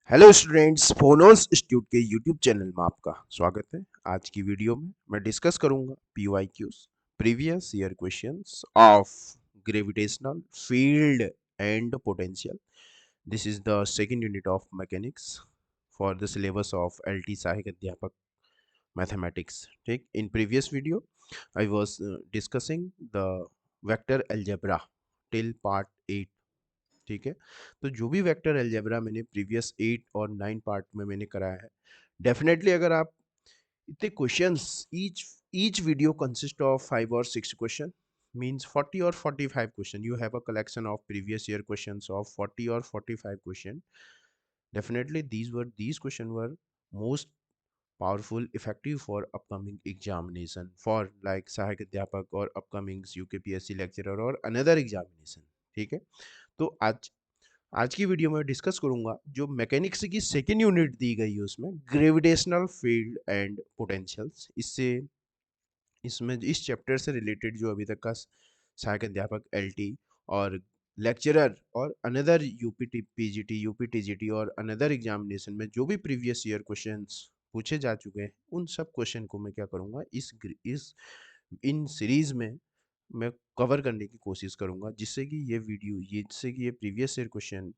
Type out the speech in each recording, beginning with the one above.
Hello students, फोनोस institute के YouTube channel में आपका स्वागत है। आज की वीडियो में मैं डिस्कस करूंगा PYQs previous year questions of gravitational field and potential. This is the second unit of mechanics for the syllabus of LT सहायक अध्यापक मैथमेटिक्स। ठीक, in previous video I was discussing the vector algebra till part 8। ठीक है, तो जो भी vector algebra मैंने previous 8 और 9 पार्ट में मैंने कराया है, डेफिनेटली अगर आप इतने questions, each video consist of 5 और 6 क्वेश्चन, मींस 40 और 45 question, you have a collection of previous year questions of 40 और 45 question. Definitely these question were most powerful effective for upcoming examination for like सहायक अध्यापक और upcoming UKPSC lecturer और another examination। ठीक है, तो आज की वीडियो में डिस्कस करूंगा जो मैकेनिक्स की सेकेंड यूनिट दी गई है उसमें ग्रेविटेशनल फील्ड एंड पोटेंशियल्स। इससे इसमें इस चैप्टर से रिलेटेड जो अभी तक का सहायक अध्यापक LT और लेक्चरर और another UP PGT UP TGT और अनदर एग्जामिनेशन में जो भी प्रीवियस ईयर क्वेश्चंस पूछे जा चुके हैं, उन सब क्वेश्चन को मैं क्या करूंगा इस इन सीरीज में मैं कवर करने की कोशिश करूंगा, जिससे कि ये प्रीवियस ईयर क्वेश्चन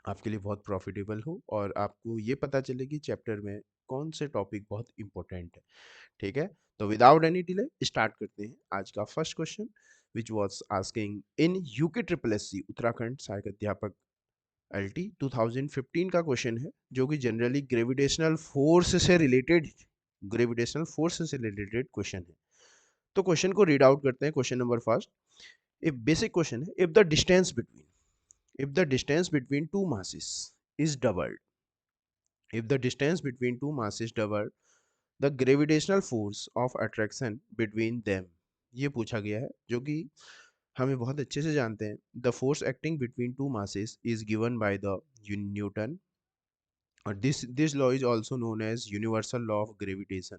आपके लिए बहुत प्रॉफिटेबल हो और आपको ये पता चले कि चैप्टर में कौन से टॉपिक बहुत इंपॉर्टेंट है। ठीक है, तो विदाउट एनी डिले स्टार्ट करते हैं आज का first question, which was asking in UK triple SC Uttarakhand सहायक अध्यापक LT 2015 का क्वेश्चन है, जो कि जनरली ग्रेविटेशनल फोर्स से रिलेटेड क्वेश्चन है। तो क्वेश्चन को रीड आउट करते हैं। Question number first, if basic question है, if the distance between two masses is doubled, if the distance between two masses doubled, the gravitational force of attraction between them, ये पूछा गया है, जो कि हमें बहुत अच्छे से जानते हैं। The force acting between two masses is given by the Newton, और this law is also known as universal law of gravitation.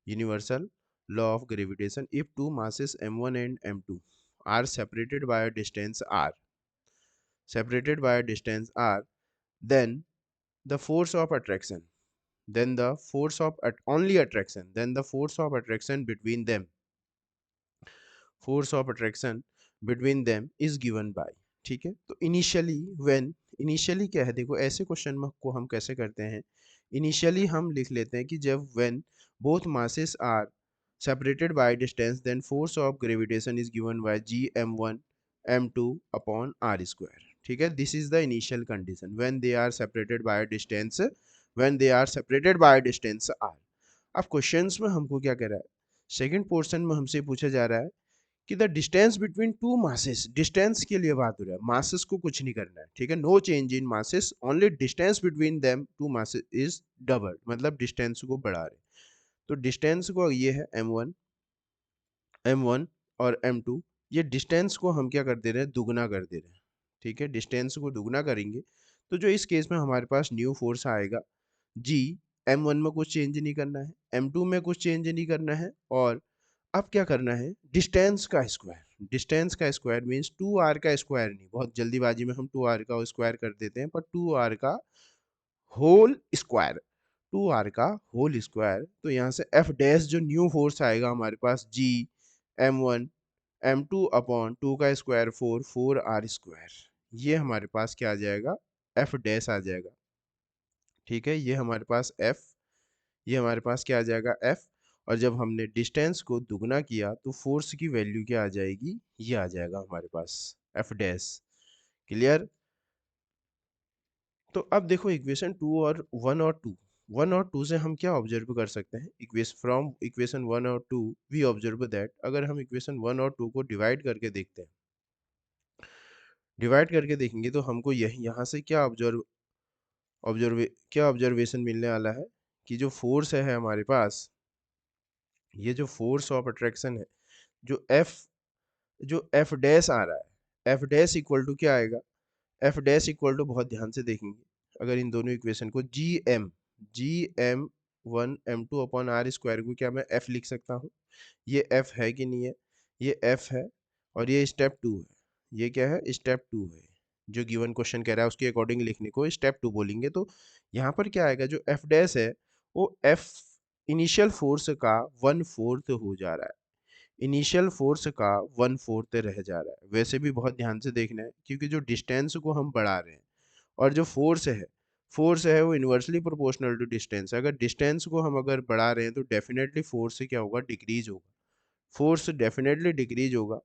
Universal law of gravitation, if two masses m1 and m2 are separated by a distance r, then the force of attraction then the force of at only attraction then the force of attraction between them is given by। ठीक है, तो initially क्या है, देखो ऐसे question को हम कैसे करते हैं। इनिशियली हम लिख लेते हैं कि जब when both masses are separated by distance, then force of gravitation is given by gm1 m2 upon r square। ठीक है, this is the initial condition when they are separated by distance r। अब questions में हमको क्या कह रहा है, second portion में हमसे पूछा जा रहा है कि the distance between two masses, distance के लिए बात हो रहा है, मासेस को कुछ नहीं करना है। ठीक है, no change in masses, only distance between them two masses is double, मतलब डिस्टेंस को बढ़ा रहे। तो डिस्टेंस को ये है m1 और m2, ये डिस्टेंस को हम क्या कर दे रहे हैं, दुगना कर दे रहे हैं। ठीक है, डिस्टेंस को दुगना करेंगे तो जो इस केस में हमारे पास न्यू फोर्स आएगा जी, m1 में कुछ चेंज नहीं करना है, m2 में कुछ चेंज नहीं करना है, और अब क्या करना है, डिस्टेंस का स्क्वायर मीन्स 2r का स्क्वायर नहीं, बहुत जल्दीबाजी में हम 2r का स्क्वायर कर देते हैं, पर 2r का होल स्क्वायर, 2r का होल स्क्वायर। तो यहाँ से एफ डैश जो न्यू फोर्स आएगा हमारे पास जी m1 m2 अपॉन 2 का स्क्वायर 4r स्क्वायर, ये हमारे पास क्या आ जाएगा, एफ डैश आ जाएगा। ठीक है, ये हमारे पास क्या आ जाएगा, एफ, और जब हमने डिस्टेंस को दुगना किया तो फोर्स की वैल्यू क्या आ जाएगी, ये आ जाएगा हमारे पास एफ डैश। क्लियर। तो अब देखो इक्वेशन वन और टू से हम क्या ऑब्जर्व कर सकते हैं, इक्वेशन वन और टू वी ऑब्जर्व दैट, अगर हम इक्वेशन वन और टू को डिवाइड करके देखते हैं, डिवाइड करके देखेंगे तो हमको यही यहाँ से क्या ऑब्जर्वेशन मिलने वाला है कि जो फोर्स है हमारे पास, ये जो फोर्स ऑफ अट्रैक्शन है, जो एफ डैश आ रहा है, एफ डैश इक्वल टू क्या आएगा, एफ डैश इक्वल टू, बहुत ध्यान से देखेंगे अगर इन दोनों इक्वेशन को, G M 1 m2 upon R square को क्या मैं एफ लिख सकता हूँ, ये एफ है कि नहीं है, ये एफ है, और ये स्टेप टू है, ये क्या है, स्टेप टू है। जो गिवन क्वेश्चन कह रहा है उसके अकॉर्डिंग लिखने को स्टेप 2 बोलेंगे। तो यहाँ पर क्या आएगा, जो एफ डैश है वो एफ इनिशियल फोर्स का 1/4 हो जा रहा है, इनिशियल फोर्स का 1/4 रह जा रहा है। वैसे भी बहुत ध्यान से देखना है, क्योंकि जो डिस्टेंस को हम बढ़ा रहे हैं और जो फोर्स है वो इन्वर्सली प्रोपोर्शनल टू डिस्टेंस। अगर डिस्टेंस को हम अगर बढ़ा रहे हैं तो डेफिनेटली फोर्स से क्या होगा, डिक्रीज होगा, फोर्स डेफिनेटली डिक्रीज होगा।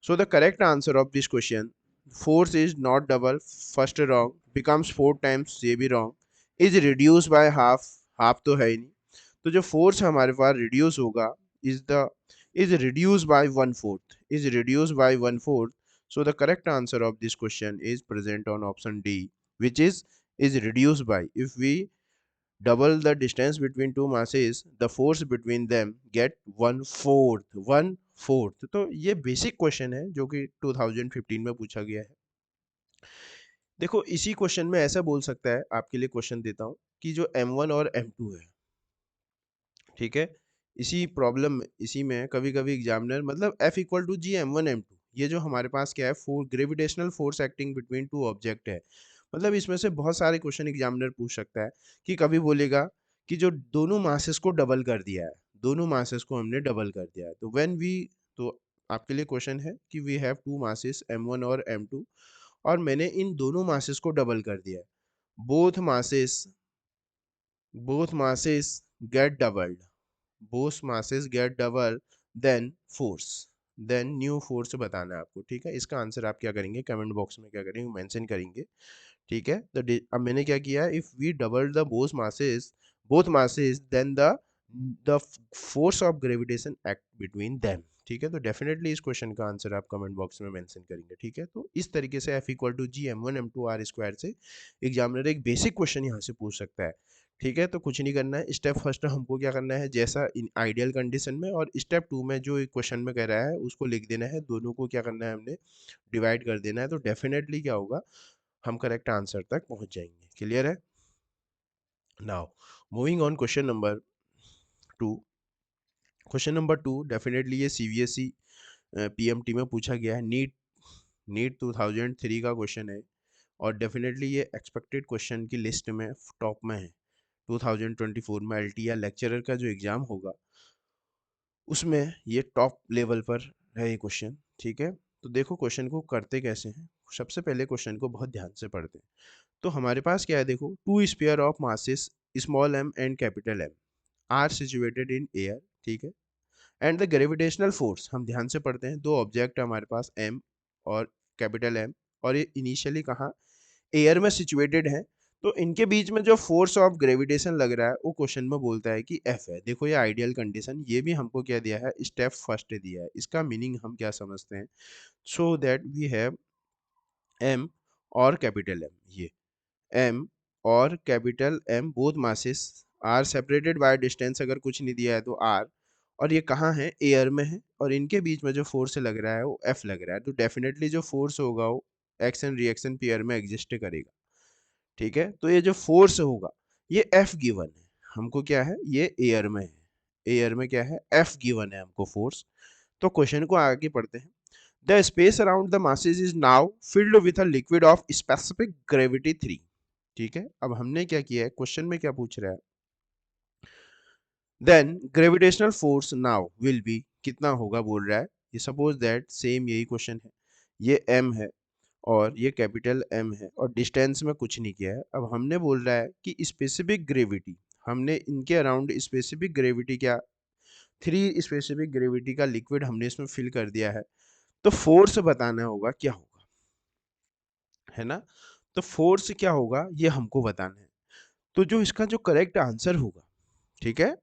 सो the correct answer of this question, force is not double, first wrong, becomes 4 times, ये भी wrong, is reduce by half, half तो है ही नहीं। तो जो फोर्स हमारे पास रिड्यूस होगा is the is reduced by 1/4, is reduced by 1/4. So the correct answer of this question is present on option D, which is reduced by, if we double the distance between two masses, the force between them get 1/4, 1/4। तो ये basic question है जो कि 2015 में पूछा गया है। देखो इसी क्वेश्चन में ऐसा बोल सकता है, आपके लिए क्वेश्चन देता हूं कि जो M1 और M2 है, ठीक है, इसी प्रॉब्लम इसी में कभी कभी एग्जामिनर मतलब F equal to G M1 M2, ये जो हमारे पास क्या है, gravitational force acting between to object है। मतलब इसमें से बहुत सारे क्वेश्चन एग्जामिनर पूछ सकता है कि कभी बोलेगा कि जो दोनों मासेस को डबल कर दिया है, दोनों मासेस को हमने डबल कर दिया है, तो व्हेन वी, तो आपके लिए क्वेश्चन है कि we have to masses M1 और M2 और मैंने इन दोनों मासेस को डबल कर दिया है, both masses both masses get doubled, both masses get double, then force, then new force बताना है आपको, ठीक है। इसका आंसर आप क्या करेंगे, कमेंट बॉक्स में क्या करेंगे, मेंशन करेंगे, ठीक है। तो अब मैंने क्या किया, if we double the both masses then the force of gravitation act between them, ठीक है। तो डेफिनेटली इस क्वेश्चन का आंसर आप कमेंट बॉक्स में मेंशन करेंगे, ठीक है। तो इस तरीके से F equal to G M1 M2 R square से एग्जामिनर एक बेसिक क्वेश्चन यहाँ से पूछ सकता है, ठीक है। तो कुछ नहीं करना है, स्टेप फर्स्ट हमको क्या करना है, जैसा इन आइडियल कंडीशन में, और स्टेप 2 में जो क्वेश्चन में कह रहा है उसको लिख देना है, दोनों को क्या करना है, हमने डिवाइड कर देना है। तो डेफिनेटली क्या होगा, हम करेक्ट आंसर तक पहुंच जाएंगे। क्लियर है। Now moving on question number 2। Question number 2 definitely ये सीबीएसई पीएमटी में पूछा गया है, नीट 2003 का क्वेश्चन है, और डेफिनेटली ये एक्सपेक्टेड क्वेश्चन की लिस्ट में टॉप में है। 2024 में एलटी या लेक्चरर का जो एग्जाम होगा उसमें ये टॉप लेवल पर है ये क्वेश्चन, ठीक है। तो देखो क्वेश्चन को करते कैसे हैं, सबसे पहले क्वेश्चन को बहुत ध्यान से पढ़ते हैं। तो हमारे पास क्या है, देखो two sphere of masses small m and capital M are situated in air, ठीक है, एंड द ग्रेविटेशनल फोर्स, हम ध्यान से पढ़ते हैं, दो ऑब्जेक्ट हमारे पास M और कैपिटल M, और ये इनिशियली कहाँ, एयर में सिचुएटेड है। तो इनके बीच में जो फोर्स ऑफ ग्रेविटेशन लग रहा है वो क्वेश्चन में बोलता है कि F है। देखो ये आइडियल कंडीशन, ये भी हमको क्या दिया है, स्टेप फर्स्ट दिया है। इसका मीनिंग हम क्या समझते हैं, so that we have M और कैपिटल M, ये M और capital M both masses are separated by distance, अगर कुछ नहीं दिया है तो R, और ये कहाँ है, एयर में है, और इनके बीच में जो फोर्स लग रहा है वो F लग रहा है। तो डेफिनेटली जो फोर्स होगा वो एक्शन रिएक्शन पेयर में एग्जिस्ट करेगा, ठीक है। तो ये जो फोर्स होगा ये F गिवन है हमको, क्या है, ये एयर में है, एयर में क्या है, F गिवन है हमको फोर्स। तो क्वेश्चन को आगे पढ़ते हैं। The space around the masses is now filled with a liquid of specific gravity 3, ठीक है। अब हमने क्या किया है, क्वेश्चन में क्या पूछ रहा है, then gravitational force now will be, कितना होगा बोल रहा है, ये सपोज दैट सेम यही क्वेश्चन है, ये M है और ये कैपिटल M है और डिस्टेंस में कुछ नहीं किया है। अब हमने बोल रहा है कि स्पेसिफिक ग्रेविटी, हमने इनके अराउंड स्पेसिफिक ग्रेविटी क्या, 3 स्पेसिफिक ग्रेविटी का लिक्विड हमने इसमें फिल कर दिया है। तो फोर्स बताना होगा क्या होगा, है ना। तो फोर्स क्या होगा ये हमको बताना है। तो जो इसका जो करेक्ट आंसर होगा, ठीक है,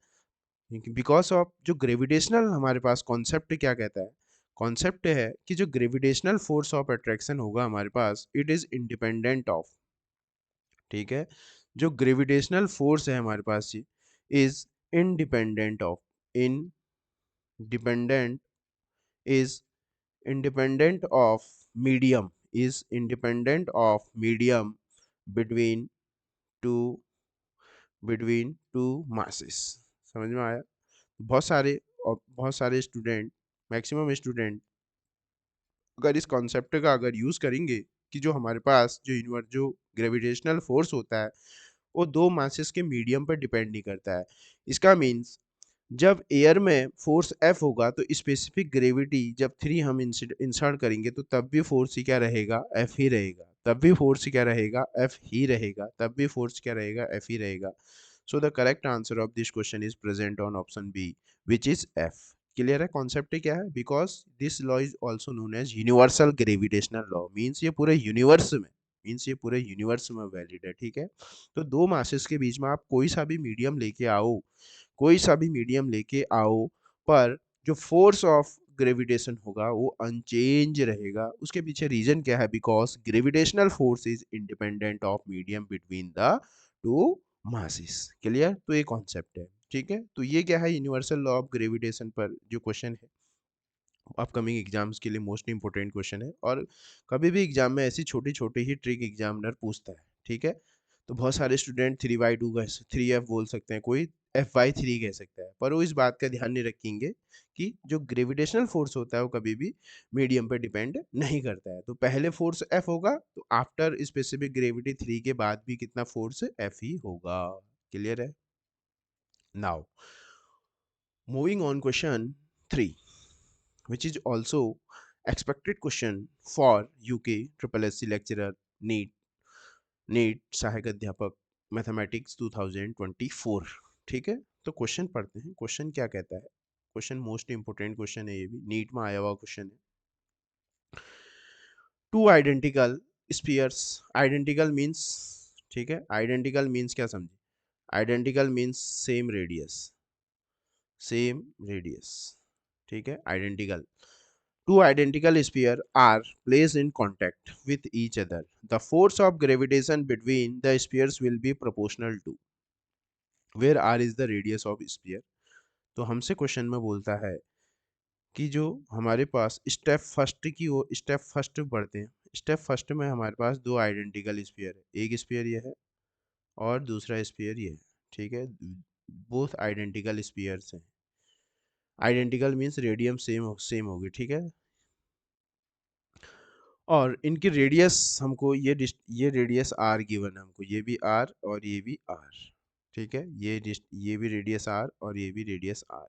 बिकॉज ऑफ जो ग्रेविटेशनल हमारे पास कॉन्सेप्ट क्या कहता है, कॉन्सेप्ट है कि जो ग्रेविटेशनल फोर्स ऑफ अट्रैक्शन होगा हमारे पास, इट इज इंडिपेंडेंट ऑफ, ठीक है, जो ग्रेविटेशनल फोर्स है हमारे पास ये is independent of, in dependent is independent of medium, is independent of medium between two between two masses। समझ में आया। बहुत सारे और बहुत सारे स्टूडेंट, मैक्सिमम स्टूडेंट अगर इस कॉन्सेप्ट का अगर यूज करेंगे कि जो हमारे पास जो ग्रेविटेशनल फोर्स होता है वो दो मासेस के मीडियम पर डिपेंड नहीं करता है। इसका मीन्स जब एयर में फोर्स F होगा तो स्पेसिफिक ग्रेविटी जब 3 हम इंसर्ट करेंगे तो तब भी फोर्स ही क्या रहेगा, F ही रहेगा। तब भी फोर्स क्या रहेगा, F ही रहेगा। तब भी फोर्स क्या रहेगा, F ही रहेगा। So the correct answer of this question is present on option B which is F। Clear है? कॉन्सेप्ट क्या है? Because this law is also known as universal gravitational law. Means ये पूरे यूनिवर्स में वैलिड है। ठीक है, तो दो मासेस के बीच में आप कोई सा भी मीडियम लेके आओ, पर जो फोर्स ऑफ ग्रेविटेशन होगा वो अनचेंज रहेगा। उसके पीछे रीजन क्या है? Because gravitational force is independent of medium between the two masses. Clear? तो ये कॉन्सेप्ट है। ठीक है, तो ये क्या है, यूनिवर्सल लॉ ऑफ ग्रेविटेशन पर जो क्वेश्चन है अपकमिंग एग्जाम्स के लिए मोस्ट इंपोर्टेंट क्वेश्चन है। और कभी भी एग्जाम में ऐसी छोटी छोटी ही ट्रिक एग्जामिनर पूछता है। ठीक है, तो बहुत सारे स्टूडेंट 3/2 का 3F बोल सकते हैं, कोई F/3 कह सकता है, पर वो इस बात का ध्यान नहीं रखेंगे कि जो ग्रेविटेशनल फोर्स होता है वो कभी भी मीडियम पर डिपेंड नहीं करता है। तो पहले फोर्स F होगा तो आफ्टर स्पेसिफिक ग्रेविटी 3 के बाद भी कितना फोर्स F ही होगा। क्लियर है? Now moving on question 3 which is also expected question for UK SSC lecturer NEET सहायक अध्यापक मैथमेटिक्स 2024। ठीक है, तो क्वेश्चन पढ़ते हैं। क्वेश्चन क्या कहता है? क्वेश्चन मोस्ट इंपोर्टेंट क्वेश्चन है, ये भी नीट में आया हुआ क्वेश्चन है। Two identical spheres, identical means, ठीक है, आइडेंटिकल मीन्स क्या समझे? Identical means same radius. ठीक है, identical. Two identical spheres are placed in contact with each other. The force of gravitation between the spheres will be proportional to where r is the radius of sphere। तो हमसे question में बोलता है कि जो हमारे पास स्टेप फर्स्ट पढ़ते हैं। स्टेप फर्स्ट में हमारे पास दो आइडेंटिकल स्फीयर है, एक स्फीयर ये है और दूसरा स्फीयर ये है। ठीक है, बोथ आइडेंटिकल स्फीयर्स हैं। आइडेंटिकल मीन्स रेडियम सेम होगी। ठीक है, और इनकी रेडियस हमको ये रेडियस आर गिवन है हमको, ये भी आर और ये भी आर। ठीक है, ये भी रेडियस आर और ये भी रेडियस आर।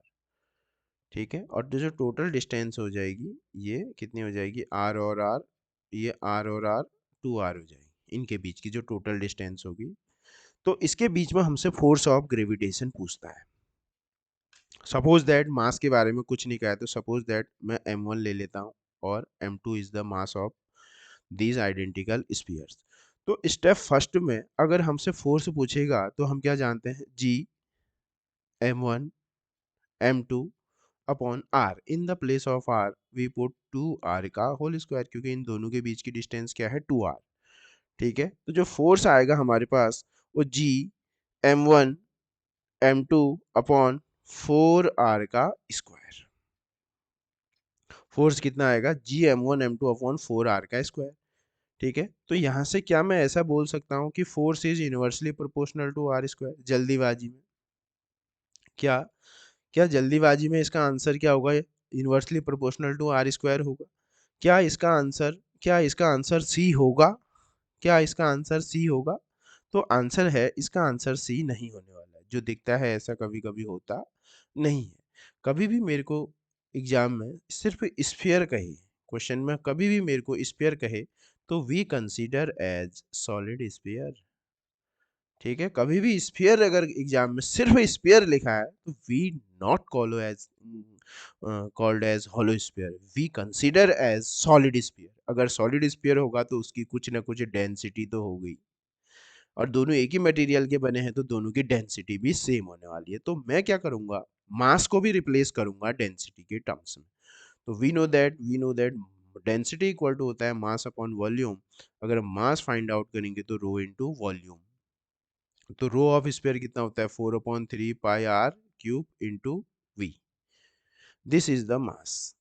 ठीक है, और जो टोटल डिस्टेंस हो जाएगी ये कितनी हो जाएगी, आर और आर, ये आर और आर 2r हो जाएगी। इनके बीच की जो टोटल डिस्टेंस होगी, तो इसके बीच में हमसे फोर्स ऑफ ग्रेविटेशन पूछता है। सपोज दैट मास के बारे में कुछ नहीं कहा है, तो सपोज दैट मैं m1 ले लेता हूँ और m2 is the mass of these identical spheres. तो स्टेप फर्स्ट में अगर हमसे फोर्स पूछेगा तो हम क्या जानते हैं, G m1 m2 upon r। In the place of r we put 2r का होल स्क्वायर, क्योंकि इन दोनों के बीच की डिस्टेंस क्या है, 2r। ठीक है, तो जो फोर्स आएगा हमारे पास वो G m1 m2 upon 4r का स्क्वायर। फोर्स कितना आएगा, G m1 m2 upon 4r का स्क्वायर। ठीक है, तो यहां से क्या मैं ऐसा बोल सकता हूं कि force is inversely proportional to R square. जल्दीबाजी में क्या क्या जल्दीबाजी में इसका आंसर क्या होगा, inversely proportional to R square होगा। क्या इसका आंसर सी होगा? क्या इसका आंसर सी होगा? तो आंसर है, इसका आंसर सी नहीं होने वाला है। जो दिखता है ऐसा कभी कभी होता नहीं है। कभी भी मेरे को एग्जाम में सिर्फ स्फीयर कहे, क्वेश्चन में कभी भी मेरे को स्फीयर कहे तो we consider as solid sphere. ठीक है, कभी भी स्फीयर अगर एग्जाम में सिर्फ स्फीयर लिखा है तो we not called as hollow sphere, we consider as solid sphere. अगर सॉलिड स्फीयर होगा तो उसकी कुछ ना कुछ डेंसिटी तो होगी, और दोनों एक ही मटेरियल के बने हैं तो दोनों की डेंसिटी भी सेम होने वाली है। तो मैं क्या करूंगा, मास को भी रिप्लेस करूंगा डेंसिटी के टर्म्स में। तो we know that density equal to होता है मास अपॉन वॉल्यूम। अगर मास फाइंड आउट करेंगे तो रो इनटू वॉल्यूम। तो रो ऑफ स्फीयर कितना होता है, 4/3 pi r cube into v. This is the mass.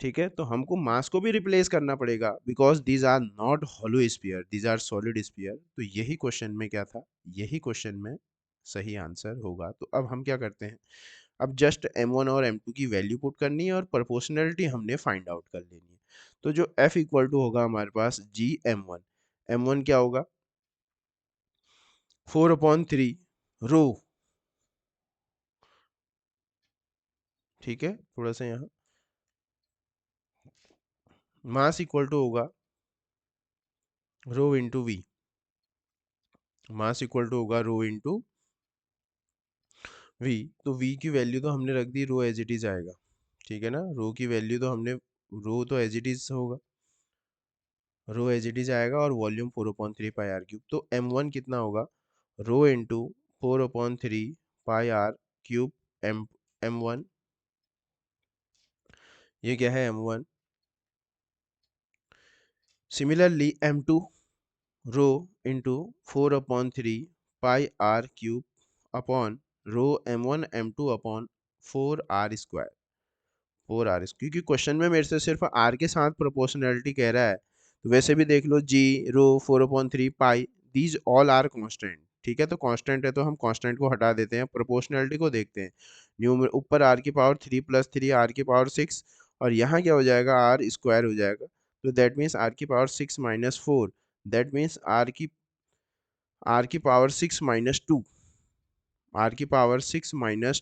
ठीक है, तो हमको मास को भी रिप्लेस करना पड़ेगा because these are not hollow sphere, these are solid sphere. तो यही क्वेश्चन में क्या था, यही क्वेश्चन में सही आंसर होगा। तो अब हम क्या करते हैं, अब जस्ट m1 और m2 की वैल्यू पुट करनी है और प्रोपोर्शनलिटी हमने फाइंड आउट कर लेनी है। तो जो F इक्वल टू होगा हमारे पास GM1, M1 क्या होगा 4/3 रो, ठीक है, थोड़ा सा यहाँ मास इक्वल टू होगा rho into v, mass equal to होगा रो इंटू वी। तो वी की वैल्यू तो हमने रख दी, रो एज इट इज आएगा, ठीक है ना, रो की वैल्यू तो हमने, रो तो एज इट इज होगा, रो एज इट इज आएगा और वॉल्यूम 4/3 पाई आर क्यूब। तो M1 कितना होगा rho into 4/3 pi r cube M M1, ये क्या है M1। Similarly M2 rho into 4/3 pi r cube upon rho M1 M2 अपॉन 4r², 4r, क्योंकि क्वेश्चन में मेरे से सिर्फ r के साथ प्रोपोर्शनैलिटी कह रहा है, तो वैसे भी देख लो g rho 4/3 pi, these all are constant, ठीक है, तो कांस्टेंट है तो हम कांस्टेंट को हटा देते हैं, प्रोपोर्शनैलिटी को देखते हैं। न्यूमर ऊपर r की पावर 3 + 3 r की पावर 6, और यहाँ क्या हो जाएगा r² हो जाएगा, तो दैट मीन्स r की पावर 6 - 4, दैट मीन्स r की पावर 6 - 2, r की पावर 6 -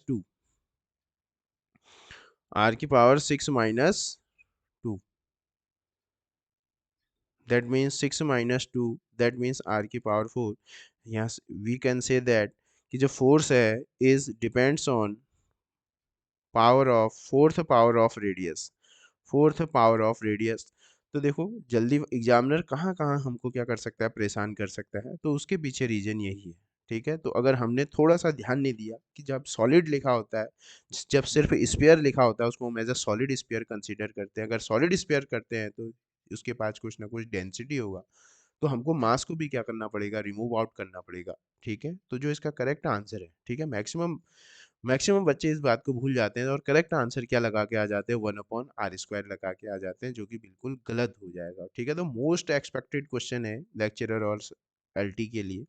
2, r की power 6 - 2, that means 6 - 2, that means r की power 4। yes, we can say that कि जो फोर्स है is depends on power of fourth power of radius, fourth power of radius. तो देखो जल्दी एग्जामिनर कहाँ कहाँ हमको क्या कर सकता है, परेशान कर सकता है, तो उसके पीछे रीजन यही है, ठीक है। तो अगर हमने थोड़ा सा ध्यान नहीं दिया कि जब सॉलिड लिखा होता है, जब सिर्फ स्पेयर लिखा होता है उसको हम as a solid sphere consider करते हैं, अगर सॉलिड स्पेयर करते हैं तो उसके पास कुछ ना कुछ डेंसिटी होगा, तो हमको मास को भी क्या करना पड़ेगा, रिमूव आउट करना पड़ेगा, ठीक है। तो जो इसका करेक्ट आंसर है, ठीक है, मैक्सिमम मैक्सिमम बच्चे इस बात को भूल जाते हैं और करेक्ट आंसर क्या लगा के आ जाते हैं, 1/r² लगा के आ जाते हैं, जो कि बिल्कुल गलत हो जाएगा, ठीक है। तो मोस्ट एक्सपेक्टेड क्वेश्चन है लेक्चरर और LT के लिए।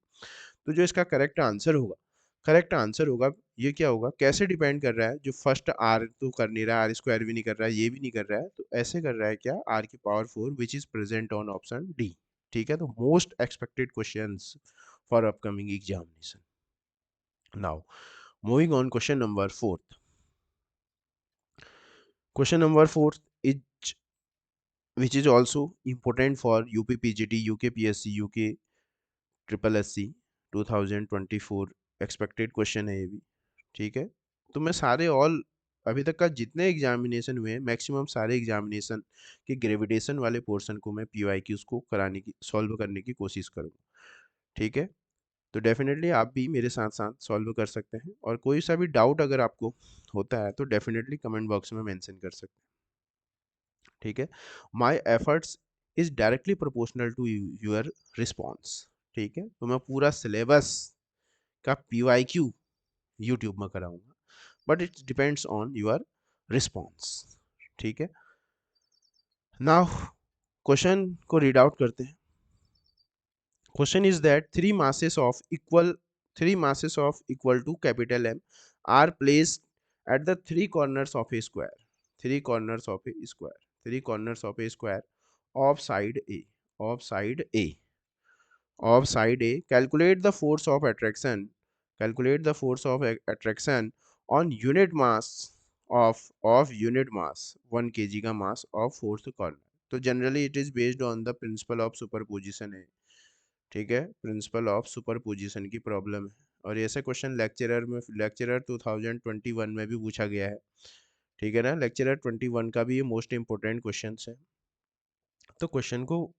तो जो इसका करेक्ट आंसर होगा, ये क्या होगा, कैसे डिपेंड कर रहा है, जो फर्स्ट आर तो कर नहीं रहा, r² भी नहीं कर रहा है, ये भी नहीं कर रहा है, तो ऐसे कर रहा है क्या, r की power 4 which is present on option D, ठीक है। तो most expected questions for upcoming examination. Now moving on, question number 4, question number 4 is which is also important for UPPGT, UKPSC, UK triple SC 2024 expected question है ये भी, ठीक है। तो मैं सारे ऑल अभी तक का जितने एग्जामिनेशन हुए हैं, मैक्सिमम सारे एग्जामिनेशन के ग्रेविटेशन वाले पोर्शन को मैं PYQs को कराने की, सॉल्व करने की कोशिश करूँगा, ठीक है। तो डेफिनेटली आप भी मेरे साथ साथ सॉल्व कर सकते हैं, और कोई सा भी डाउट अगर आपको होता है तो डेफिनेटली कमेंट बॉक्स में मेंशन कर सकते हैं, ठीक है। My efforts is directly proportional to your response, ठीक है। तो मैं पूरा सिलेबस का PYQ यूट्यूब में कराऊंगा, but it depends on your response, ठीक है। नाउ क्वेश्चन को रीड आउट करते हैं। Question is that three masses of equal to capital M are placed at the three corners of a square, three corners of a square, three corners of a square of side A, of side A, of side A. Calculate the force of attraction, calculate the force of attraction on unit mass of unit mass 1 kg का mass of fourth corner। तो generally it is based on the principle of superposition है, ठीक है, principle of superposition की problem है, और ऐसे question lecturer 2021 में भी पूछा गया है, ठीक है ना, लेक्चरर 21 का भी ये मोस्ट इंपोर्टेंट क्वेश्चन है। तो क्वेश्चन को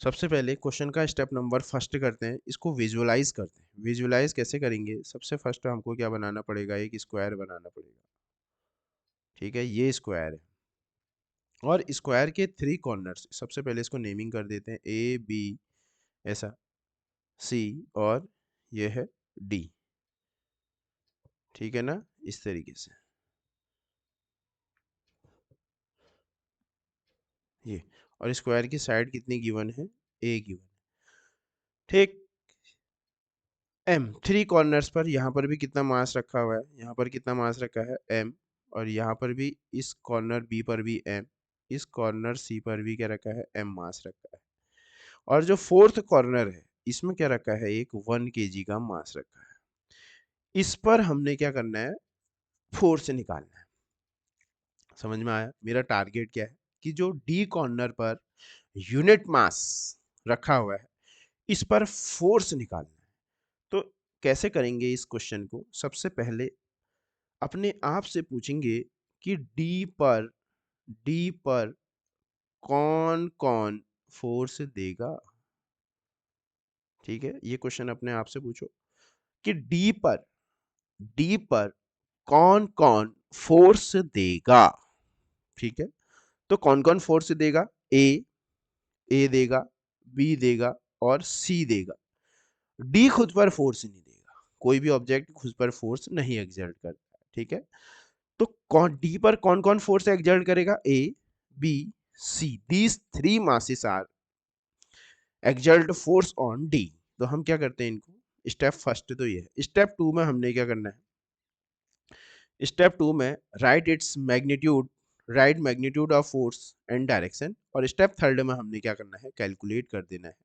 सबसे पहले क्वेश्चन का स्टेप नंबर फर्स्ट करते हैं, इसको विजुअलाइज करते हैं। विजुअलाइज कैसे करेंगे, सबसे फर्स्ट हमको क्या बनाना पड़ेगा, एक स्क्वायर बनाना पड़ेगा, ठीक है, ये स्क्वायर है, और स्क्वायर के थ्री कॉर्नर्स, सबसे पहले इसको नेमिंग कर देते हैं AB, ऐसा C, और ये है D, ठीक है ना, इस तरीके से ये, और स्क्वायर की साइड कितनी गिवन है, A गिवन, ठीक। M थ्री कॉर्नर्स पर, यहाँ पर भी कितना मास रखा हुआ है, यहाँ पर कितना मास रखा है M, और यहाँ पर भी इस कॉर्नर B पर भी M, इस कॉर्नर सी पर भी क्या रखा है, m मास रखा है। और जो फोर्थ कॉर्नर है इसमें क्या रखा है, एक 1 kg का मास रखा है। इस पर हमने क्या करना है, फोर्स निकालना है। समझ में आया? मेरा टारगेट क्या है कि जो D corner per unit mass रखा हुआ है इस पर फोर्स निकालना है। तो कैसे करेंगे इस क्वेश्चन को? सबसे पहले अपने आप से पूछेंगे कि डी पर कौन कौन फोर्स देगा। ठीक है, ये क्वेश्चन अपने आप से पूछो कि डी पर कौन कौन फोर्स देगा। ठीक है, तो कौन कौन फोर्स देगा, ए देगा, बी देगा और सी देगा। डी खुद पर फोर्स नहीं देगा, कोई भी ऑब्जेक्ट खुद पर फोर्स नहीं एक्सर्ट करता है। ठीक है, तो कौन डी पर कौन कौन फोर्स एक्सर्ट करेगा, A B C, these three masses are exert force on D. तो हम क्या करते हैं इनको, स्टेप फर्स्ट तो ये है। स्टेप टू में हमने क्या करना है, स्टेप टू में right magnitude of force and direction. और स्टेप थर्ड में हमने क्या करना है, कैलकुलेट कर देना है।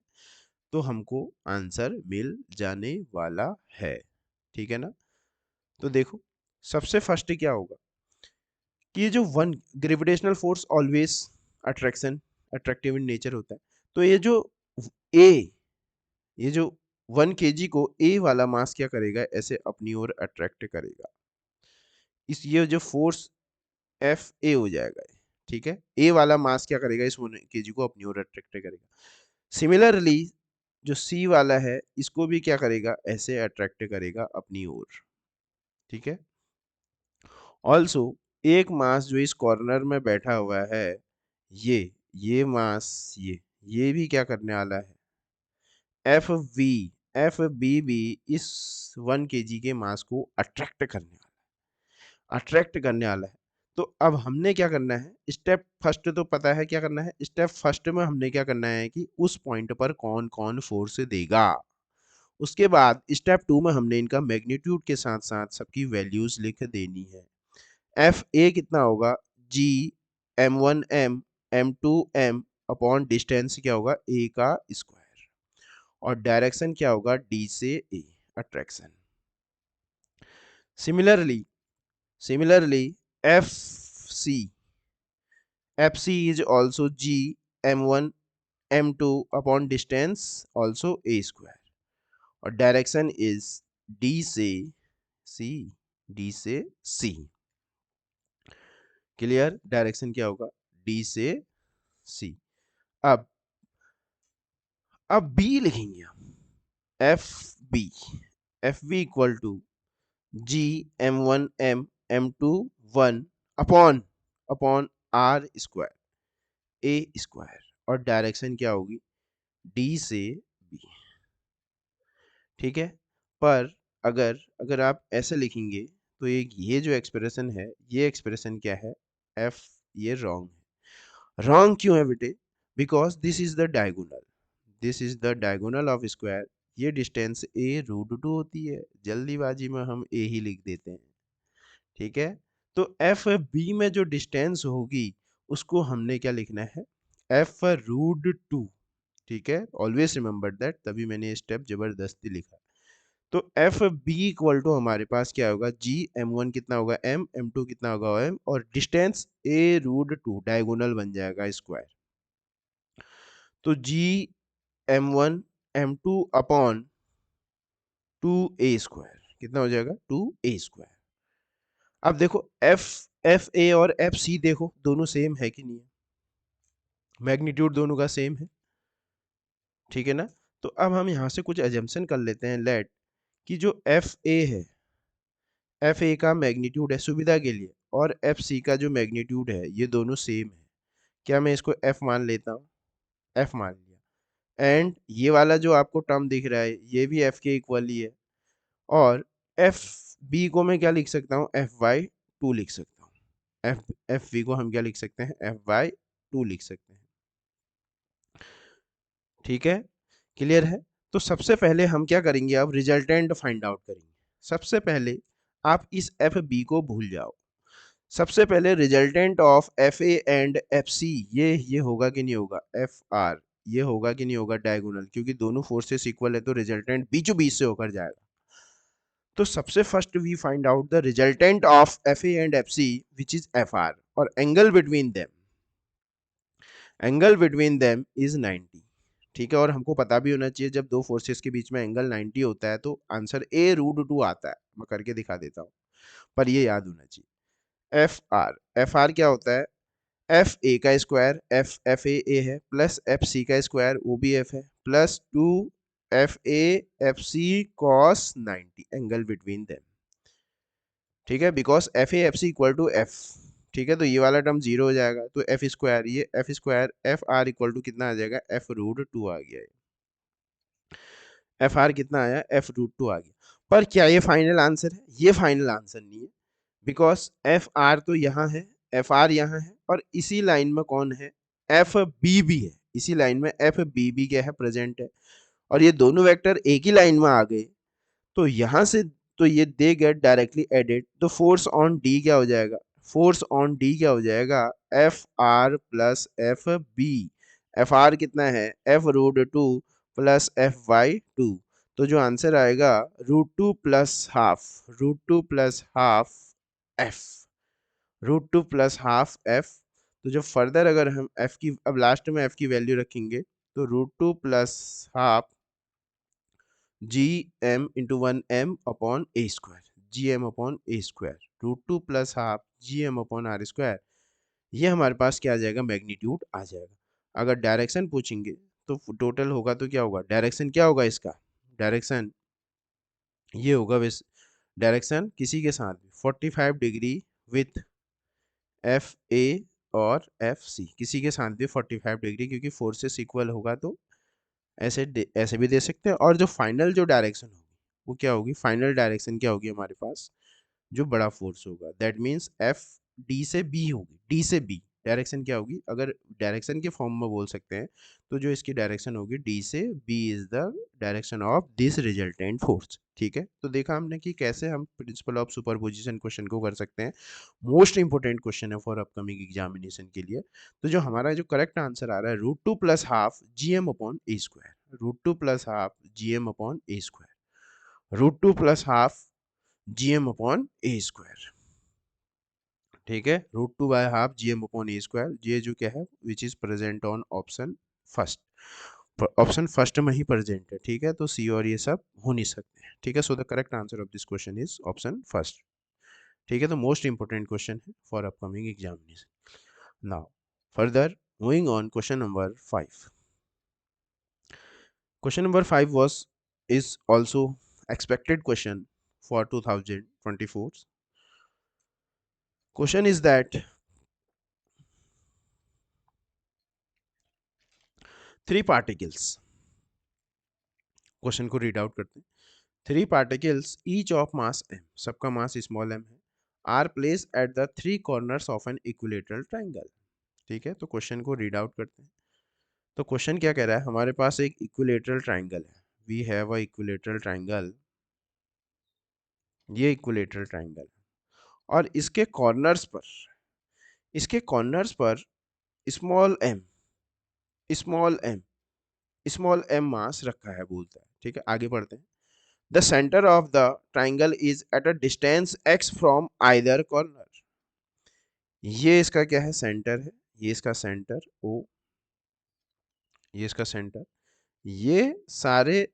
तो हमको आंसर मिल जाने वाला है। ठीक है ना? तो देखो, सबसे फर्स्ट क्या होगा कि ये जो one gravitational force always attractive in nature होता है। तो ए ये जो 1 kg को ए वाला मास क्या करेगा, ऐसे अपनी ओर अट्रैक्ट करेगा। ये जो फोर्स एफ ए हो जाएगा। ठीक है, ए वाला मास क्या करेगा, इस 1 kg को अपनी ओर अट्रैक्ट करेगा। सिमिलरली जो सी वाला है इसको भी क्या करेगा, ऐसे अट्रैक्ट करेगा अपनी ओर। ठीक है, ऑल्सो एक मास जो इस कॉर्नर में बैठा हुआ है, ये मास ये भी क्या करने वाला है, एफ बी भी इस 1 kg के मास को अट्रैक्ट करने वाला है। तो अब हमने क्या करना है, स्टेप फर्स्ट तो पता है क्या करना है। स्टेप फर्स्ट में हमने क्या करना है कि उस पॉइंट पर कौन कौन फोर्स देगा। उसके बाद स्टेप टू में हमने इनका मैग्नीट्यूड के साथ साथ सबकी वैल्यूज लिख देनी है। एफ ए कितना होगा, जी m1m m2m अपॉन डिस्टेंस क्या होगा, ए का स्क्वायर। और डायरेक्शन क्या होगा, डी से A, attraction. Similarly F C is also g m1 m2 upon distance also a square। और डायरेक्शन इज सी डी से सी। क्लियर? डायरेक्शन क्या होगा, डी से सी। अब बी लिखेंगे हम, F B equal to G m1 m2 1 upon R square A square. और direction क्या होगी, डी से बी। ठीक है, पर अगर आप ऐसे लिखेंगे तो ये जो एक्सप्रेशन है, ये एक्सप्रेशन क्या है, एफ, ये रॉन्ग है। रॉन्ग क्यों है बेटे, because this is the diagonal of square. ये डिस्टेंस ए √2 होती है, जल्दीबाजी में हम ए ही लिख देते हैं। ठीक है, तो एफ बी में जो डिस्टेंस होगी उसको हमने क्या लिखना है, f√2। ठीक है, ऑलवेज रिमेंबर दैट, तभी मैंने स्टेप जबरदस्ती लिखा। तो एफ बी इक्वल टू हमारे पास क्या होगा, जी m1 कितना होगा m2 कितना होगा m, और डिस्टेंस a√2 डायगोनल बन जाएगा स्क्वायर। तो जी m1 m2 upon 2a square कितना हो जाएगा, 2a स्क्वायर। अब देखो एफ ए और एफ सी देखो दोनों सेम है कि नहीं है, मैग्नीट्यूड दोनों का सेम है। ठीक है ना? तो अब हम यहां से कुछ एजम्पशन कर लेते हैं, लेट कि जो एफ ए है, एफ ए का मैग्नीट्यूड है सुविधा के लिए, और एफ सी का जो मैग्नीट्यूड है, ये दोनों सेम है। क्या मैं इसको एफ मान लेता हूँ, एफ मान लिया। एंड ये वाला जो आपको टर्म दिख रहा है ये भी एफ के इक्वल ही है। और एफ बी को मैं क्या लिख सकता हूँ, एफ वाई 2 लिख सकता हूँ। एफ बी को हम क्या लिख सकते हैं, एफ वाई 2 लिख सकते हैं। ठीक है, क्लियर है? तो सबसे पहले हम क्या करेंगे, अब रिजल्टेंट फाइंड आउट करेंगे। सबसे पहले आप इस एफ बी को भूल जाओ, सबसे पहले resultant of F A and F C, ये होगा कि नहीं होगा, एफ आर ये होगा कि नहीं होगा डायगोनल, क्योंकि दोनों फोर्सेस इक्वल है तो रिजल्टेंट बीचों बीच से होकर जाएगा। तो सबसे first we find out the resultant of F A and F C which is F R, और एंगल बिटवीन देम इज 90। ठीक है, और हमको पता भी होना चाहिए जब दो फोर्सेस के बीच में एंगल 90 होता है तो आंसर A√2 आता है। मैं करके दिखा देता हूँ, पर ये याद होना चाहिए। एफ आर क्या होता है, एफ ए का स्क्वायर, एफ ए है, प्लस एफ सी का स्क्वायर वो भी एफ है, plus 2 F A F C cos 90 angle between them. ठीक है, because F A F C equal to F. ठीक है, तो ये वाला टर्म जीरो हो जाएगा, तो एफ स्क्वायर, ये F square F R equal to कितना आ जाएगा, F√2 आ गया। एफ आर कितना आया, F√2 आ गया। पर क्या ये फाइनल आंसर है, ये फाइनल आंसर नहीं है, बिकॉज एफ आर तो यहाँ है, एफ आर यहाँ है, और इसी लाइन में कौन है, एफ बी भी है, इसी लाइन में एफ बी भी क्या है, प्रेजेंट है, और ये दोनों वेक्टर एक ही लाइन में आ गए, तो यहां से तो ये दे गेट डायरेक्टली एडेड, तो फोर्स ऑन डी क्या हो जाएगा, फोर्स ऑन डी क्या हो जाएगा, F R plus F B. F R कितना है, F√2 प्लस F/2, तो जो आंसर आएगा √2 plus half, √2 plus half F, √2 plus half F. तो जो फर्दर अगर हम एफ की, अब लास्ट में एफ की वैल्यू रखेंगे, तो √2 plus half G M into 1m upon ए स्क्वायर, जी एम अपॉन ए square, √2 plus half G M upon R square, ये हमारे पास क्या आ जाएगा, मैग्नीट्यूड आ जाएगा। अगर डायरेक्शन पूछेंगे तो टोटल होगा तो क्या होगा, डायरेक्शन क्या होगा इसका, डायरेक्शन ये होगा, विस डायरेक्शन किसी के साथ 45 डिग्री विथ एफ ए और एफ सी, किसी के साथ भी 45 डिग्री, क्योंकि फोर्सेस इक्वल होगा तो ऐसे भी दे सकते हैं। और जो फाइनल जो डायरेक्शन होगी वो क्या होगी, फाइनल डायरेक्शन क्या होगी हमारे पास, जो बड़ा फोर्स होगा, दैट मीन्स एफ डी से बी होगी, डी से बी डायरेक्शन क्या होगी, अगर डायरेक्शन के फॉर्म में बोल सकते हैं तो जो इसकी डायरेक्शन होगी डी से B is the direction of this resultant force. ठीक है, तो देखा हमने कि कैसे हम प्रिंसिपल ऑफ सुपरपोजिशन क्वेश्चन को कर सकते हैं। मोस्ट इंपोर्टेंट क्वेश्चन है फॉर अपकमिंग एग्जामिनेशन के लिए। तो जो हमारा जो करेक्ट आंसर आ रहा है, √2 plus half G M upon ए square, √2 plus half G M upon ए square, √2 plus half G M upon ए स्क्वायर। ठीक है, √2 by half G M upon A square, ये जो क्या है which is present on option first, option first में ही present है। ठीक है, तो सी और ये सब हो नहीं सकते हैं। ठीक है, सो the correct answer of this question is option first. ठीक है, तो मोस्ट इंपोर्टेंट क्वेश्चन है for upcoming examination. Now further moving on, question number 5। Question number 5 was is also expected question for 2024. Question is that three particles, question को read out करते हैं। Three particles each of mass m, सबका mass small m है, are placed at the three corners of an equilateral triangle. ठीक है, तो question को read out करते हैं। तो क्वेश्चन क्या कह रहा है, हमारे पास एक इक्विलेटरल ट्राइंगल है, we have a equilateral triangle, ये इक्विलेटरल ट्राइंगल है, और इसके कॉर्नर्स पर small m, small m, small m mass रखा है बोलता है। ठीक है, आगे बढ़ते हैं। The centre of the triangle is at a distance x from either corner. ये इसका क्या है, सेंटर है, ये इसका सेंटर O, ये इसका सेंटर, ये सारे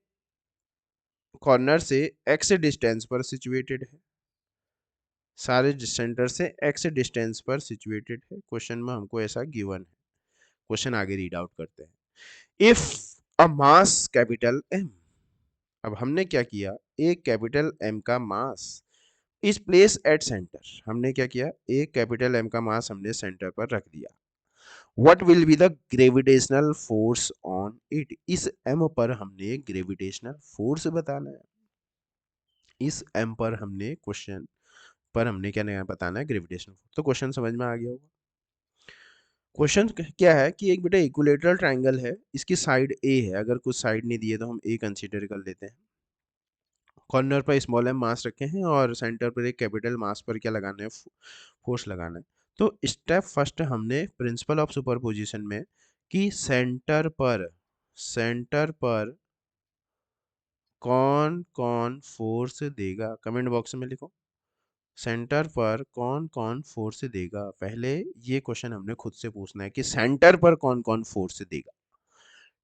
कॉर्नर से x डिस्टेंस पर सिचुएटेड है, सारे सेंटर से x डिस्टेंस पर सिचुएटेड है। क्वेश्चन में हमको ऐसा गिवन है। क्वेश्चन आगे रीड आउट करते हैं। If a mass capital M, अब हमने क्या किया, एक कैपिटल M का मास इस प्लेस एट सेंटर, हमने क्या किया, एक कैपिटल M का मास हमने सेंटर पर रख दिया। What will be the gravitational force on it, इस M पर हमने ग्रेविटेशनल फोर्स बताना है, इस M पर हमने क्वेश्चन पर हमने क्या नया बताना है, ग्रेविटेशनल फोर्स। तो क्वेश्चन समझ में आ गया होगा। क्वेश्चन क्या है कि एक बेटा इक्विलेटरल ट्राइंगल है, इसकी साइड A है, अगर कुछ साइड नहीं दिए तो हम A कंसीडर कर लेते हैं। कॉर्नर पर स्मॉल एम मास रखे हैं और सेंटर पर एक कैपिटल मास पर क्या लगाना है, फोर्स लगाना है। तो स्टेप फर्स्ट हमने प्रिंसिपल ऑफ सुपरपोजिशन में कि सेंटर पर कौन कौन फोर्स देगा, कमेंट बॉक्स में लिखो सेंटर पर कौन कौन फोर्स देगा। पहले ये क्वेश्चन हमने खुद से पूछना है कि सेंटर पर कौन कौन फोर्स देगा।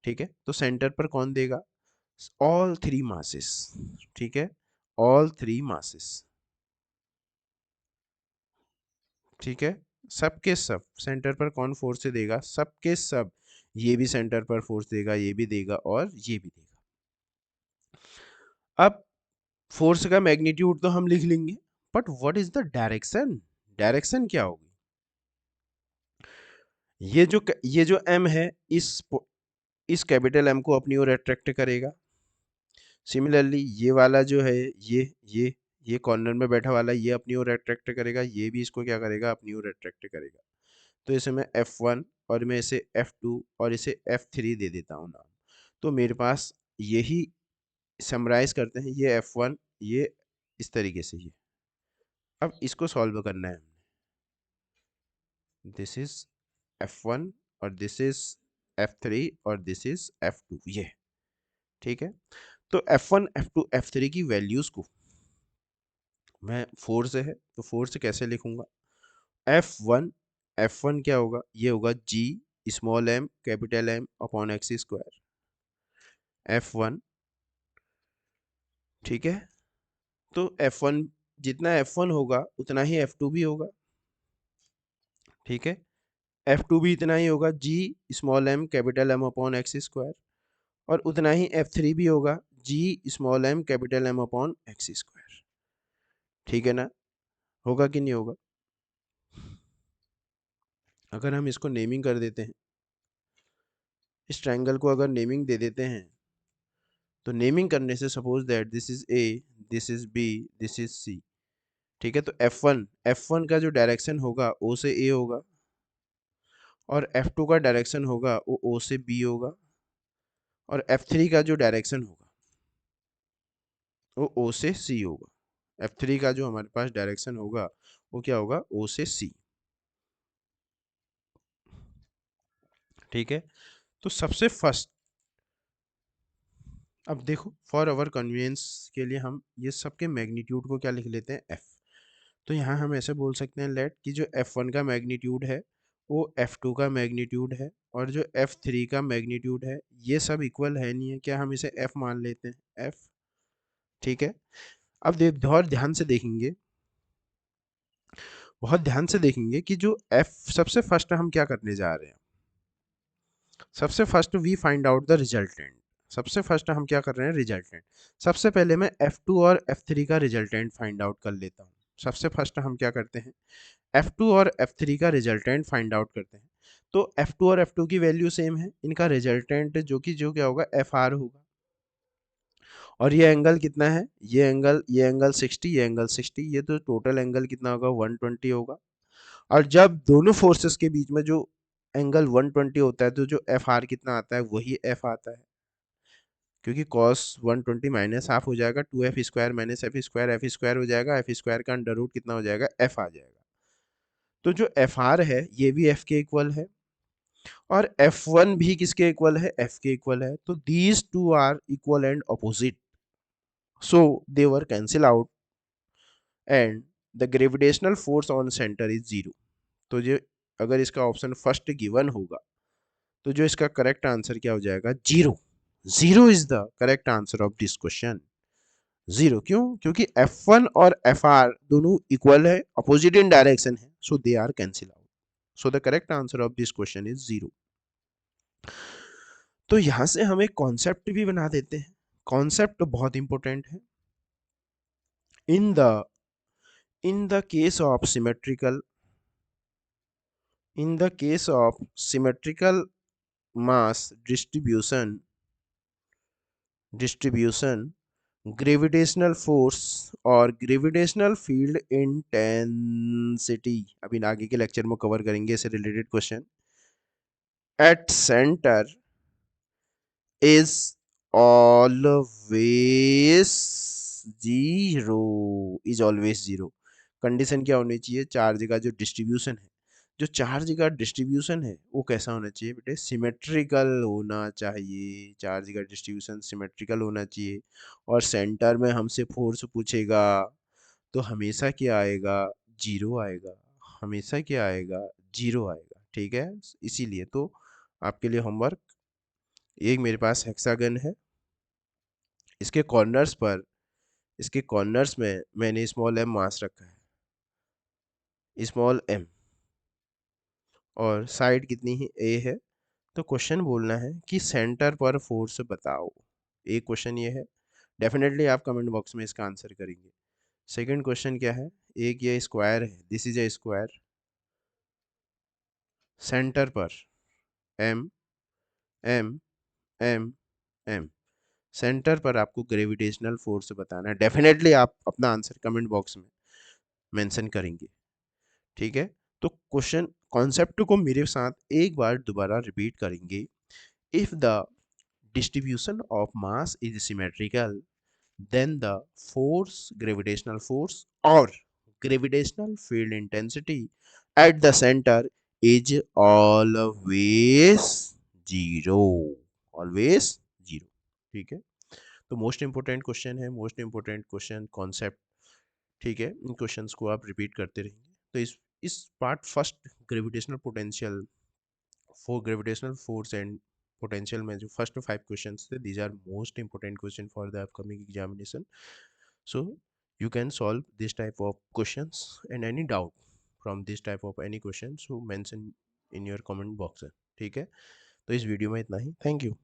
ठीक है, तो सेंटर पर कौन देगा, ऑल थ्री मासेस। ठीक है, ऑल थ्री मासेस। ठीक है, सबके सब सेंटर पर कौन फोर्स देगा, सबके सब। ये भी सेंटर पर फोर्स देगा, ये भी देगा और ये भी देगा। अब फोर्स का मैग्नीट्यूड तो हम लिख लेंगे, but what is the direction, direction क्या होगी। ये जो m है इस कैपिटल M को अपनी ओर अट्रैक्ट करेगा। सिमिलरली ये वाला जो है ये कॉर्नर में बैठा वाला ये अपनी ओर अट्रैक्ट करेगा, ये भी इसको क्या करेगा, अपनी ओर अट्रैक्ट करेगा। तो इसे मैं F1 और मैं इसे F2 और इसे F3 दे देता हूँ नाम। तो मेरे पास यही समराइज करते हैं, ये F1, ये इस तरीके से ये। अब इसको सॉल्व करना है, दिस इज F1 और दिस इज F3 और दिस इज F2 ये। ठीक है, तो F1 F2 F3 की वैल्यूज को मैं 4 से है तो 4 से कैसे लिखूंगा। F1 क्या होगा, ये होगा G small m capital M upon x square F1। ठीक है, तो F1 जितना F1 होगा उतना ही F2 भी होगा। ठीक है, F2 भी इतना ही होगा G small m capital M upon x square और उतना ही F3 भी होगा G small m capital M upon x square. ठीक है ना, होगा कि नहीं होगा। अगर हम इसको नेमिंग कर देते हैं, इस ट्रायंगल को अगर नेमिंग दे देते हैं, तो नेमिंग करने से suppose that this is A, this is B, this is C. ठीक है, तो F1 का जो डायरेक्शन होगा O से A होगा और F2 का डायरेक्शन होगा वो O से B होगा और F3 का जो डायरेक्शन होगा वो O से C होगा। F3 का जो हमारे पास डायरेक्शन होगा वो क्या होगा, O से C। ठीक है, तो सबसे फर्स्ट अब देखो फॉर अवर कन्वीनियंस के लिए हम ये सबके मैग्नीट्यूड को क्या लिख लेते हैं, F। तो यहाँ हम ऐसे बोल सकते हैं लेट कि जो F1 का मैग्नीट्यूड है वो F2 का मैग्नीट्यूड है और जो F3 का मैग्नीट्यूड है ये सब इक्वल है नहीं है, क्या हम इसे F मान लेते हैं, F। ठीक है, अब बहुत ध्यान से देखेंगे, बहुत ध्यान से देखेंगे कि जो F सबसे फर्स्ट हम क्या करने जा रहे हैं, सबसे first we find out the resultant. सबसे फर्स्ट हम क्या कर रहे हैं, रिजल्टेंट। सबसे पहले मैं F2 और F3 का रिजल्टेंट फाइंड आउट कर लेता हूँ। सबसे फर्स्ट हम क्या करते हैं, F2 और F3 का रिजल्टेंट फाइंड आउट करते हैं। तो F2 और F2 की वैल्यू सेम है, इनका रिजल्टेंट जो क्या होगा, FR होगा। और ये एंगल कितना है, ये एंगल 60, ये एंगल 60, ये तो टोटल एंगल कितना होगा, 120 होगा। और जब दोनों फोर्सेस के बीच में जो एंगल 120 होता है तो जो FR कितना आता है, वही F आता है, क्योंकि cos 120 माइनस हाफ हो जाएगा, 2f square minus F square हो जाएगा, एफ स्क्वायर का अंडर रूट कितना हो जाएगा, F आ जाएगा। तो जो FR है ये भी F के इक्वल है और F1 भी किसके इक्वल है, F के इक्वल है। तो these two are equal and opposite, so they were cancel out and the gravitational force on centre is zero. तो जो अगर इसका ऑप्शन फर्स्ट गिवन होगा तो जो इसका करेक्ट आंसर क्या हो जाएगा, zero. Zero is the correct answer of this question. Zero क्यों, क्योंकि F1 और FR दोनों इक्वल है, अपोजिट इन डायरेक्शन है, so they are cancel out. So the correct answer of this question is zero. तो यहां से हम एक कॉन्सेप्ट भी बना देते हैं, कॉन्सेप्ट बहुत इंपॉर्टेंट है। In the case of symmetrical, in the case of symmetrical mass distribution, gravitational force और gravitational field intensity, अभी आगे के लेक्चर में कवर करेंगे इससे related question, at center is always zero, is always zero. Condition क्या होनी चाहिए, चार्ज का जो डिस्ट्रीब्यूशन है, जो चार्ज का डिस्ट्रीब्यूशन है वो कैसा होना चाहिए बेटे, सिमेट्रिकल होना चाहिए। चार्ज का डिस्ट्रीब्यूशन सिमेट्रिकल होना चाहिए। और सेंटर में हमसे फोर्स पूछेगा तो हमेशा क्या आएगा, जीरो आएगा। हमेशा क्या आएगा, जीरो आएगा। ठीक है, इसीलिए तो आपके लिए होमवर्क, एक मेरे पास हेक्सागन है, इसके कॉर्नर्स पर, इसके कॉर्नर्स में मैंने स्मॉल एम मास रखा है, स्मॉल एम, और साइड कितनी है, ए है। तो क्वेश्चन बोलना है कि सेंटर पर फोर्स बताओ। एक क्वेश्चन ये है, डेफिनेटली आप कमेंट बॉक्स में इसका आंसर करेंगे। सेकंड क्वेश्चन क्या है, एक ये स्क्वायर है, this is a square, centre पर M M M M, centre पर आपको ग्रेविटेशनल फोर्स बताना है। डेफिनेटली आप अपना आंसर कमेंट बॉक्स में मेंशन करेंगे। ठीक है, तो क्वेश्चन कॉन्सेप्ट को मेरे साथ एक बार दोबारा रिपीट करेंगे। If the distribution of mass is symmetrical, then the force, gravitational force or gravitational field intensity at the center is always zero, always zero। ठीक है, तो मोस्ट इंपोर्टेंट क्वेश्चन है, मोस्ट इंपोर्टेंट क्वेश्चन कॉन्सेप्ट। ठीक है, इन questions को आप repeat करते रहेंगे। तो इस part first gravitational potential, for gravitational force and potential में जो फर्स्ट 5 क्वेश्चंस थे, these are most important question for the upcoming examination. So you can solve this type of questions, and any doubt from this type of any question so mention in your comment box है। ठीक है, तो इस video में इतना ही, thank you.